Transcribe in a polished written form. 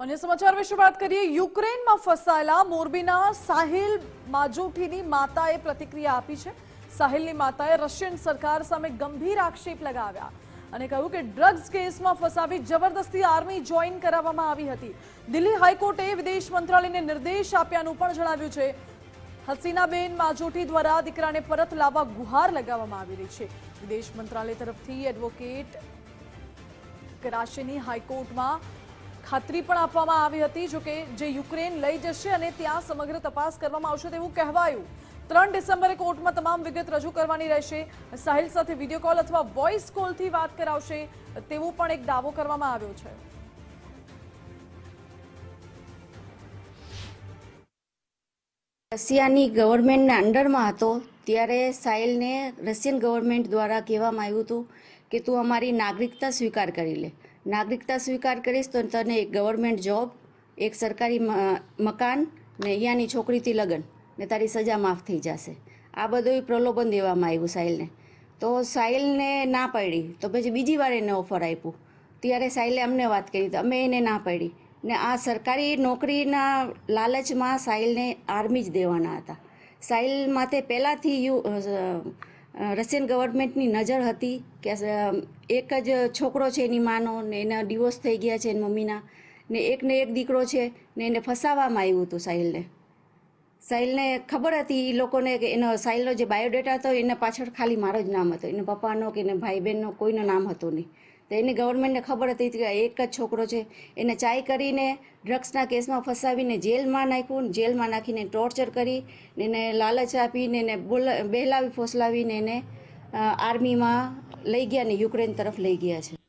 अन्य समाचार विषे बात करिए। युक्रेन में फसायेला मोरबीना साहिल माजोठीनी माताए प्रतिक्रिया आपी छे। साहिलनी माताए रशियन सरकार सामे गंभीर आक्षेप लगाव्या અને કહ્યું કે ડ્રગ્સ કેસમાં ફસાવી જબરદસ્તી આર્મી જોઈન કરાવવામાં આવી હતી। દિલ્હી હાઈકોર્ટે વિદેશ મંત્રાલયને નિર્દેશ આપ્યાનું પણ જણાવ્યું છે। હસીનાબેન માજોઠી દ્વારા દીકરાને પરત લાવવા ગુહાર લગાવવામાં આવી રહી છે। વિદેશ મંત્રાલય તરફથી એડવોકેટ કરાચીની હાઈકોર્ટમાં ખાતરી પણ આપવામાં આવી હતી, જો કે જે યુક્રેન લઈ જશે અને ત્યાં સમગ્ર તપાસ કરવામાં આવશે તેવું કહેવાયું। 3 ડિસેમ્બરે કોર્ટમાં તમામ વિગત રજૂ કરવાની રહેશે। સાહિલ સાથે વિડીયો કોલ અથવા વોઇસ કોલથી વાત કરાવશે તેવો પણ એક દાવો કરવામાં આવ્યો છે। રશિયાની ગવર્મેન્ટના અંડરમાં હતો ત્યારે સાહિલને રશિયન ગવર્મેન્ટ દ્વારા કહેવામાં આવ્યું હતું કે તું અમારી નાગરિકતા સ્વીકાર કરી લે। નાગરિકતા સ્વીકાર કરીશ તો તને એક ગવર્મેન્ટ જોબ, એક સરકારી મકાન ને અહીંયાની છોકરીથી લગ્ન ને તારી સજા માફ થઈ જશે। આ બધું પ્રલોભન દેવામાં આવ્યું સાહિલને। તો સાહિલને ના પાડી તો પછી બીજી વાર એને ઓફર આપ્યું ત્યારે સાહિલે અમને વાત કરી તો અમે એને ના પાડી ને આ સરકારી નોકરીના લાલચમાં સાહિલને આર્મી જ દેવાના હતા। સાહિલ માથે પહેલાંથી રશિયન ગવર્મેન્ટની નજર હતી કે એક જ છોકરો છે એની માનો ને એના ડિવોર્સ થઈ ગયા છે એની મમ્મીના ને એક દીકરો છે ને એને ફસાવવામાં આવ્યું હતું સાહિલને ખબર હતી એ લોકોને કે એનો સાહિલનો જે બાયોડેટા હતો એના પાછળ ખાલી મારો જ નામ હતો, એના પપ્પાનો કે એને ભાઈ બહેનનો કોઈનું નામ હતું નહીં। તો એની ગવર્મેન્ટને ખબર હતી કે એક જ છોકરો છે, એને ચાય કરીને ડ્રગ્સના કેસમાં ફસાવીને જેલમાં નાખ્યું, જેલમાં નાખીને ટોર્ચર કરી ને એને લાલચ આપીને એને બહેલાવી ફોસલાવીને એને આર્મીમાં લઈ ગયા ને યુક્રેન તરફ લઈ ગયા છે।